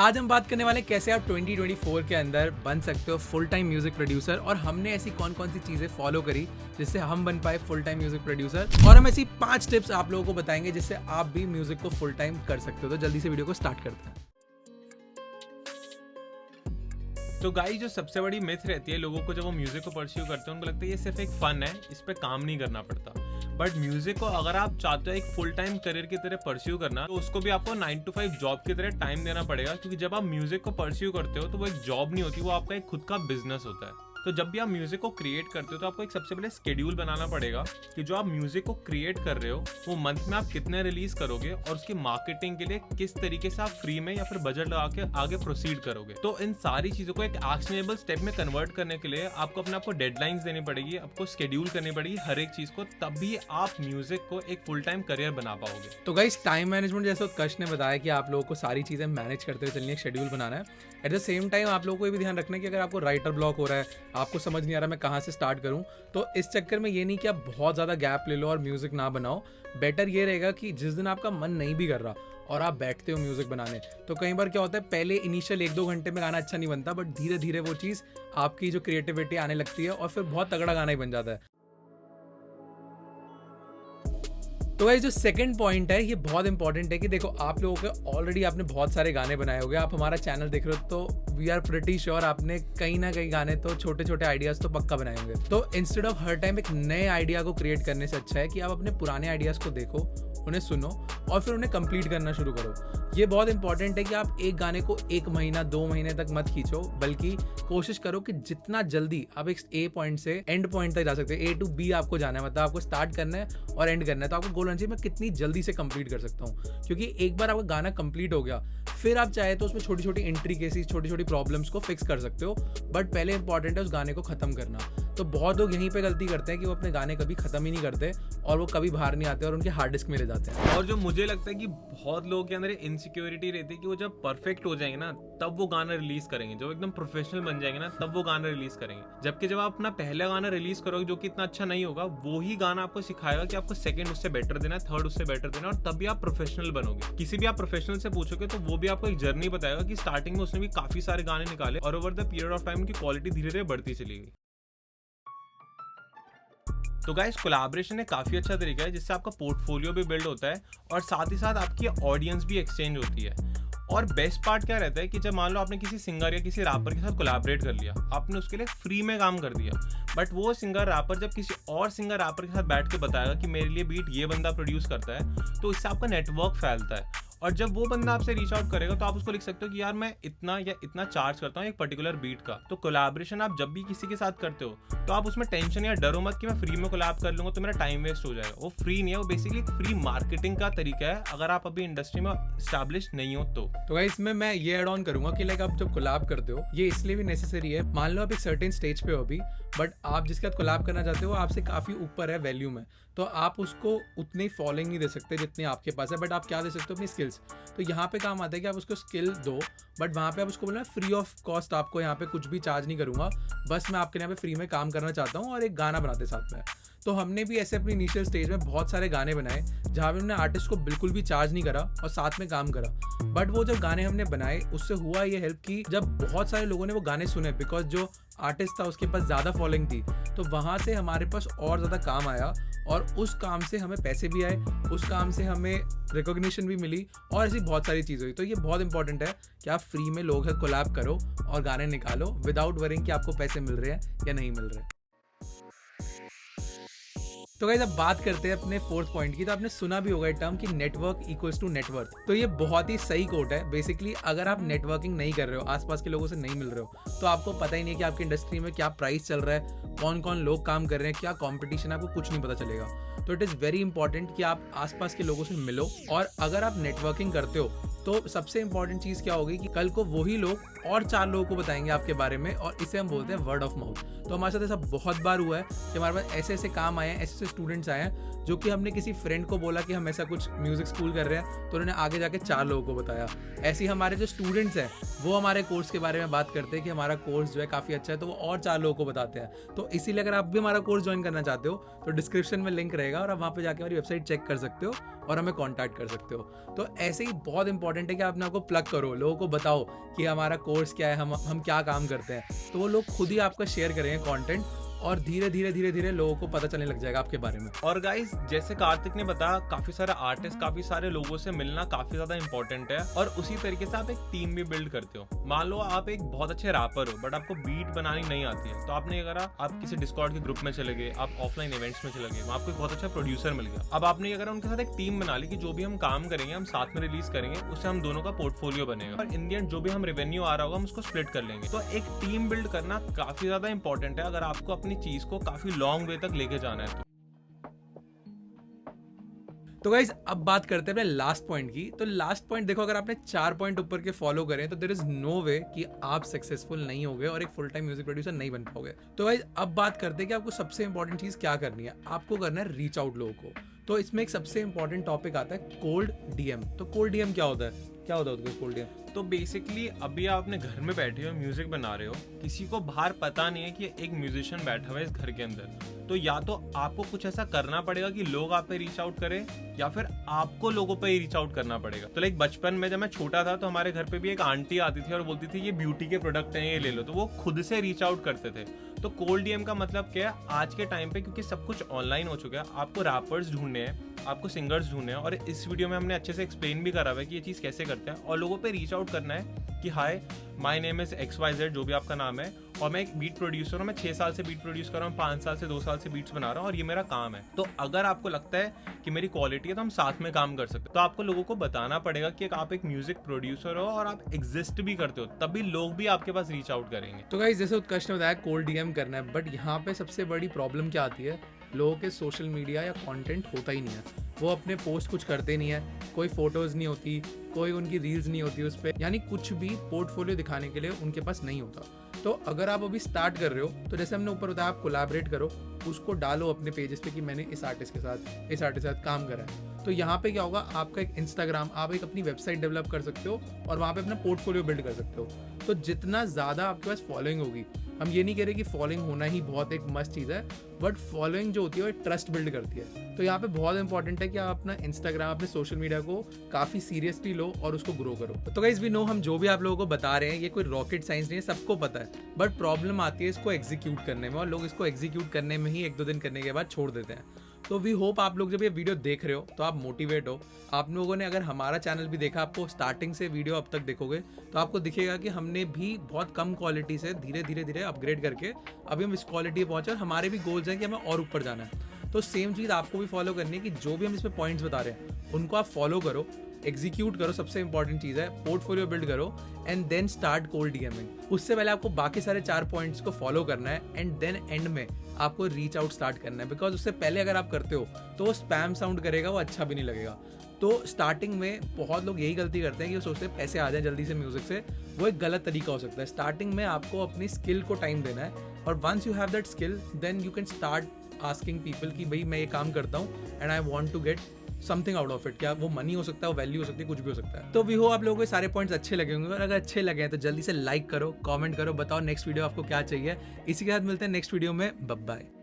आज हम बात करने वाले हैं कैसे आप 2024 के अंदर बन सकते हो फुल टाइम म्यूजिक प्रोड्यूसर, और हमने ऐसी कौन कौन सी चीज़ें फॉलो करी जिससे हम बन पाए फुल टाइम म्यूजिक प्रोड्यूसर, और हम ऐसी 5 टिप्स आप लोगों को बताएंगे जिससे आप भी म्यूजिक को फुल टाइम कर सकते हो। तो जल्दी से वीडियो को स्टार्ट करते हैं। तो गाइस, जो सबसे बड़ी मिथ रहती है लोगों को जब वो म्यूजिक को परस्यू करते हैं, उनको लगता है ये सिर्फ एक फन है, इस पे काम नहीं करना पड़ता। बट म्यूजिक को अगर आप चाहते हो एक फुल टाइम करियर की तरह परस्यू करना, तो उसको भी आपको 9 to 5 जॉब की तरह टाइम देना पड़ेगा। क्योंकि जब आप म्यूजिक को परस्यू करते हो तो वो एक जॉब नहीं होती, वो आपका एक खुद का बिजनेस होता है। तो जब भी आप म्यूजिक को क्रिएट करते हो तो आपको एक सबसे पहले स्केड्यूल बनाना पड़ेगा कि जो आप म्यूजिक को क्रिएट कर रहे हो वो मंथ में आप कितने रिलीज करोगे, और उसकी मार्केटिंग के लिए किस तरीके से आप फ्री में या फिर बजट लगा के आगे प्रोसीड करोगे। तो इन सारी चीजों को एक एक्शनेबल स्टेप में कन्वर्ट करने के लिए आपको अपने आपको डेडलाइंस देनी पड़ेगी, आपको शेड्यूल करनी पड़ेगी हर एक चीज को, तभी आप म्यूजिक को एक फुल टाइम करियर बना पाओगे। तो गाइस, टाइम मैनेजमेंट जैसे उत्कर्ष ने बताया कि आप लोगों को सारी चीज़ें मैनेज करते हुए चलनी, एक शेड्यूल बनाना है। एट द सेम टाइम आप लोगों को ये भी ध्यान रखना है कि अगर आपको राइटर ब्लॉक हो रहा है, आपको समझ नहीं आ रहा मैं कहाँ से स्टार्ट करूँ, तो इस चक्कर में ये नहीं कि आप बहुत ज़्यादा गैप ले लो और म्यूज़िक ना बनाओ। बेटर ये रहेगा कि जिस दिन आपका मन नहीं भी कर रहा और आप बैठते हो म्यूज़िक बनाने, तो कई बार क्या होता है, पहले इनिशियल 1-2 घंटे में गाना अच्छा नहीं बनता, बट धीरे धीरे वो चीज़ आपकी जो क्रिएटिविटी आने लगती है और फिर बहुत तगड़ा गाना ही बन जाता है। तो गाइस, जो सेकंड पॉइंट है ये बहुत इंपॉर्टेंट है कि देखो, आप लोगों के ऑलरेडी आपने बहुत सारे गाने बनाए होंगे, आप हमारा चैनल देख रहे हो तो वी आर प्रिटी श्योर आपने कहीं ना कहीं गाने तो छोटे छोटे आइडियाज तो पक्का बनाए होंगे। तो इंस्टेड ऑफ हर टाइम एक नए आइडिया को क्रिएट करने से अच्छा है कि आप अपने पुराने आइडियाज को देखो, उन्हें सुनो और फिर उन्हें कंप्लीट करना शुरू करो। ये बहुत इंपॉर्टेंट है कि आप एक गाने को 1 महीना 2 महीने तक मत खींचो, बल्कि कोशिश करो कि जितना जल्दी आप एक ए पॉइंट से एंड पॉइंट तक जा सकते हैं। A to B आपको जाना है, मतलब आपको स्टार्ट करना है और एंड करना है। तो आपको गोल होना चाहिए मैं कितनी जल्दी से कंप्लीट कर सकता हूँ, क्योंकि एक बार आपका गाना कंप्लीट हो गया फिर आप चाहे तो उसमें छोटी छोटी इंट्रिकेसीज, छोटी छोटी प्रॉब्लम्स को फिक्स कर सकते हो, बट पहले इंपॉर्टेंट है उस गाने को खत्म करना। तो बहुत लोग यहीं पे गलती करते हैं कि वो अपने गाने कभी खत्म ही नहीं करते और वो कभी बाहर नहीं आते और उनके हार्ड डिस्क में रह जाते हैं। और जो मुझे लगता है कि बहुत लोगों के अंदर इनसिक्योरिटी रहती है कि वो जब परफेक्ट हो जाएंगे ना तब वो गाना रिलीज करेंगे, जब एकदम प्रोफेशनल बन जाएंगे ना तब वो गाना रिलीज करेंगे। जबकि जब आप अपना पहला गाना रिलीज करोगे जो कि इतना अच्छा नहीं होगा, वो ही गाना आपको सिखाएगा कि आपको सेकंड उससे बेटर देना है, थर्ड उससे बेटर देना है, और तभी आप प्रोफेशनल बनोगे। किसी भी आप प्रोफेशनल से पूछोगे तो वो भी आपको एक जर्नी बताएगा कि स्टार्टिंग में उसने भी काफी सारे गाने निकाले और over the period of time उनकी क्वालिटी धीरे धीरे बढ़ती चली गई। तो गाइस, कोलैबोरेशन एक काफ़ी अच्छा तरीका है जिससे आपका पोर्टफोलियो भी बिल्ड होता है और साथ ही साथ आपकी ऑडियंस भी एक्सचेंज होती है। और बेस्ट पार्ट क्या रहता है कि जब मान लो आपने किसी सिंगर या किसी रैपर के साथ कोलैबोरेट कर लिया, आपने उसके लिए फ्री में काम कर दिया, बट वो सिंगर रैपर जब किसी और सिंगर रैपर के साथ बैठ के बताएगा कि मेरे लिए बीट ये बंदा प्रोड्यूस करता है, तो इससे आपका नेटवर्क फैलता है। और जब वो बंदा आपसे रीच आउट करेगा तो आप उसको लिख सकते हो कि यार मैं इतना या इतना चार्ज करता हूँ एक पर्टिकुलर बीट का। तो कोलैबोरेशन आप जब भी किसी के साथ करते हो तो आप उसमें टेंशन या डरो मत कि मैं फ्री में कोलैब कर लूंगा तो मेरा टाइम वेस्ट हो जाएगा। वो फ्री नहीं है, वो बेसिकली एक फ्री मार्केटिंग का तरीका है अगर आप अभी इंडस्ट्री में एस्टैब्लिश नहीं हो तो। गाइस, इसमें मैं ये ऐड ऑन करूंगा कि लाइक आप जब कोलैब करते हो ये इसलिए भी नेसेसरी है। मान लो आप एक सर्टेन स्टेज पे हो अभी, बट आप जिसके साथ कोलैब करना चाहते हो आपसे काफ़ी ऊपर है वैल्यू में, तो आप उसको उतनी फॉलोइंग नहीं दे सकते जितनी आपके पास है, बट आप क्या दे सकते हो, अपनी स्किल्स। तो यहाँ पे काम आता है कि आप उसको स्किल दो, बट वहाँ पे आप उसको बोलना फ्री ऑफ कॉस्ट, आपको यहाँ पे कुछ भी चार्ज नहीं करूँगा, बस मैं आपके यहाँ पे फ्री में काम करना चाहता हूँ और एक गाना बनाते साथ में। तो हमने भी ऐसे अपनी इनिशियल स्टेज में बहुत सारे गाने बनाए जहाँ पे हमने आर्टिस्ट को बिल्कुल भी चार्ज नहीं करा और साथ में काम करा, बट वो जब गाने हमने बनाए उससे हुआ ये हेल्प कि जब बहुत सारे लोगों ने वो गाने सुने, बिकॉज जो आर्टिस्ट था उसके पास ज़्यादा फॉलोइंग थी, तो वहाँ से हमारे पास और ज़्यादा काम आया और उस काम से हमें पैसे भी आए, उस काम से हमें रिकॉग्निशन भी मिली और ऐसी बहुत सारी चीज़ हुई। तो ये बहुत इंपॉर्टेंट है कि आप फ्री में लोगों से कोलैब करो और गाने निकालो विदाउट वरिंग कि आपको पैसे मिल रहे हैं या नहीं मिल रहे। तो गाइस, अब बात करते हैं अपने फोर्थ पॉइंट की। तो आपने सुना भी होगा टर्म कि नेटवर्क इक्वल्स टू नेटवर्थ। तो ये बहुत ही सही कोट है। बेसिकली अगर आप नेटवर्किंग नहीं कर रहे हो, आसपास के लोगों से नहीं मिल रहे हो, तो आपको पता ही नहीं है कि आपकी इंडस्ट्री में क्या प्राइस चल रहा है, कौन कौन लोग काम कर रहे हैं, क्या कॉम्पिटिशन है, आपको कुछ नहीं पता चलेगा। तो इट इज़ वेरी इंपॉर्टेंट कि आप आसपास के लोगों से मिलो, और अगर आप नेटवर्किंग करते हो तो सबसे इंपॉर्टेंट चीज़ क्या होगी कि कल को वही लोग और 4 लोगों को बताएंगे आपके बारे में, और इसे हम बोलते हैं वर्ड ऑफ माउथ। तो हमारे साथ ऐसा बहुत बार हुआ है कि हमारे पास ऐसे ऐसे काम आए हैं, ऐसे ऐसे स्टूडेंट्स आए हैं जो कि हमने किसी फ्रेंड को बोला कि हम ऐसा कुछ म्यूजिक स्कूल कर रहे हैं, तो उन्होंने आगे जाके 4 लोगों को बताया। ऐसे ही हमारे जो स्टूडेंट्स हैं वो हमारे कोर्स के बारे में बात करते हैं कि हमारा कोर्स जो है काफ़ी अच्छा है, तो वो और 4 लोगों को बताते हैं। तो इसीलिए अगर आप भी हमारा कोर्स ज्वाइन करना चाहते हो तो डिस्क्रिप्शन में लिंक रहेगा और आप वहाँ पे जाके हमारी वेबसाइट चेक कर सकते हो और हमें कॉन्टैक्ट कर सकते हो। तो ऐसे ही बहुत इंपॉर्टेंट इंपॉर्टेंट है कि आप अपने आप को प्लग करो, लोगों को बताओ कि हमारा कोर्स क्या है, हम क्या काम करते हैं, तो वो लोग खुद ही आपका शेयर करेंगे कंटेंट और धीरे धीरे लोगों को पता चलने लग जाएगा आपके बारे में। और गाइस जैसे कार्तिक ने बताया, काफी सारे आर्टिस्ट, काफी सारे लोगों से मिलना काफी ज्यादा इंपॉर्टेंट है और उसी तरीके से आप एक टीम भी बिल्ड करते हो। मान लो आप एक बहुत अच्छे रैपर हो बट आपको बीट बनानी नहीं आती है, तो आपने क्या करा, आप किसी डिस्कॉर्ड के ग्रुप में चले गए, आप ऑफलाइन इवेंट्स में चले गए, आपको एक बहुत अच्छा प्रोड्यूसर मिल गया। अब आपने क्या करा, उनके साथ एक टीम बना ली कि जो भी हम काम करेंगे हम साथ में रिलीज करेंगे, उससे हम दोनों का पोर्टफोलियो बनेगा और इन द एंड जो भी हम रेवेन्यू आ रहा होगा हम उसको स्प्लिट कर लेंगे। तो एक टीम बिल्ड करना काफी ज्यादा इंपॉर्टेंट है अगर आपको अपनी चीज को काफी लॉन्ग वे तक लेके जाना है। तो गाइज अब बात करते हैं अपने लास्ट पॉइंट की। तो लास्ट पॉइंट देखो, अगर आपने 4 पॉइंट ऊपर के फॉलो करें तो देयर इज नो वे कि आप सक्सेसफुल नहीं होगे और एक फुल टाइम म्यूजिक प्रोड्यूसर नहीं बन पाओगे। तो गाइज अब बात करते हैं कि आपको सबसे इंपॉर्टेंट चीज क्या करनी है। आपको करना है रीच आउट लोगों को। तो इसमें एक सबसे इंपॉर्टेंट टॉपिक आता है कोल्ड डीएम। तो कोल्ड डीएम क्या होता है, क्या होता है कोल्ड डीएम? तो बेसिकली अभी आप अपने घर में बैठे हो, म्यूजिक बना रहे हो, किसी को बाहर पता नहीं है कि एक म्यूजिशियन बैठा हुआ है इस घर के अंदर, तो या तो आपको कुछ ऐसा करना पड़ेगा कि लोग आप पे रीच आउट करें या फिर आपको लोगों पे रीच आउट करना पड़ेगा। तो लाइक बचपन में जब मैं छोटा था तो हमारे घर पे भी एक आंटी आती थी और बोलती थी ये ब्यूटी के प्रोडक्ट हैं, ये ले लो, तो वो खुद से रीच आउट करते थे। तो कोल्ड डीएम का मतलब क्या है, आज के टाइम पे क्योंकि सब कुछ ऑनलाइन हो चुका है, आपको रैपर्स ढूंढने हैं, आपको सिंगर्स ढूंढने हैं और इस वीडियो में हमने अच्छे से एक्सप्लेन भी करा हुआ है कि ये चीज़ कैसे करते हैं और लोगों पे रीच आउट करना है कि hi my name is XYZ, जो भी आपका नाम है, और मैं एक बीट प्रोड्यूसर हूँ, मैं 6 साल से बीट प्रोड्यूस कर रहा हूँ, 5 साल से 2 साल से बीट्स बना रहा हूँ और ये मेरा काम है। तो अगर आपको लगता है कि मेरी क्वालिटी है तो हम साथ में काम कर सकते हैं। तो आपको लोगों को बताना पड़ेगा कि आप एक म्यूजिक प्रोड्यूसर हो और आप एग्जिस्ट भी करते हो, तभी लोग भी आपके पास रीच आउट करेंगे। तो गाइस जैसे उत्कर्ष ने बताया कोल्ड डीएम करना है, बट यहाँ पे सबसे बड़ी प्रॉब्लम क्या आती है, लोगों के सोशल मीडिया या कंटेंट होता ही नहीं है। वो अपने पोस्ट कुछ करते नहीं है, कोई फोटोज़ नहीं होती, कोई उनकी रील्स नहीं होती उस पर, यानी कुछ भी पोर्टफोलियो दिखाने के लिए उनके पास नहीं होता। तो अगर आप अभी स्टार्ट कर रहे हो तो जैसे हमने ऊपर बताया, आप कोलैबोरेट करो, उसको डालो अपने पेजेस पे कि मैंने इस आर्टिस्ट के साथ काम करा है। तो यहाँ पे क्या होगा, आपका एक इंस्टाग्राम, आप एक अपनी वेबसाइट डेवलप कर सकते हो और वहाँ पे अपना पोर्टफोलियो बिल्ड कर सकते हो। तो जितना ज़्यादा आपके पास फॉलोइंग होगी, हम ये नहीं कह रहे कि फॉलोइंग होना ही बहुत एक मस्त चीज़ है, बट फॉलोइंग जो होती है वो ट्रस्ट बिल्ड करती है। तो यहाँ पे बहुत इंपॉर्टेंट है कि आप अपना इंस्टाग्राम, अपने सोशल मीडिया को काफ़ी सीरियसली लो और उसको ग्रो करो। तो गाइस वी नो, हम जो भी आप लोगों को बता रहे हैं ये कोई रॉकेट साइंस नहीं है, सबको पता है, बट प्रॉब्लम आती है इसको एग्जीक्यूट करने में और लोग इसको एग्जीक्यूट करने में ही 1-2 दिन करने के बाद छोड़ देते हैं। तो वी होप आप लोग जब ये वीडियो देख रहे हो तो आप मोटिवेट हो। आप लोगों ने अगर हमारा चैनल भी देखा, आपको स्टार्टिंग से वीडियो अब तक देखोगे तो आपको दिखेगा कि हमने भी बहुत कम क्वालिटी से धीरे धीरे अपग्रेड करके अभी हम इस क्वालिटी पे पहुंचे और हमारे भी गोल्स हैं कि हमें और ऊपर जाना है। तो सेम चीज़ आपको भी फॉलो करनी है कि जो भी हम इसमें पॉइंट्स बता रहे हैं उनको आप फॉलो करो, एग्जीक्यूट करो, सबसे इंपॉर्टेंट चीज़ है, पोर्टफोलियो बिल्ड करो and then start cold DMing. उससे पहले आपको बाकी सारे 4 पॉइंट्स को फॉलो करना है एंड देन एंड में आपको रीच आउट स्टार्ट करना है, बिकॉज उससे पहले अगर आप करते हो तो वो स्पैम साउंड करेगा, वो अच्छा भी नहीं लगेगा। तो स्टार्टिंग में बहुत लोग यही गलती करते हैं कि वो सोचते हैं पैसे आ जाए जल्दी से म्यूजिक से, वो एक गलत तरीका हो सकता है। स्टार्टिंग में आपको अपनी स्किल को टाइम देना है और once you have that skill then you can start asking people कि भाई मैं ये काम करता हूँ and I want to get something out of it. क्या वो मनी हो सकता है, वो वैल्यू हो सकती है, कुछ भी हो सकता है। तो वी हो आप लोगों को सारे पॉइंट्स अच्छे लगे होंगे और अगर अच्छे लगे हैं तो जल्दी से लाइक करो, कमेंट करो, बताओ नेक्स्ट वीडियो आपको क्या चाहिए। इसी के साथ मिलते हैं नेक्स्ट वीडियो में, बाय बाय।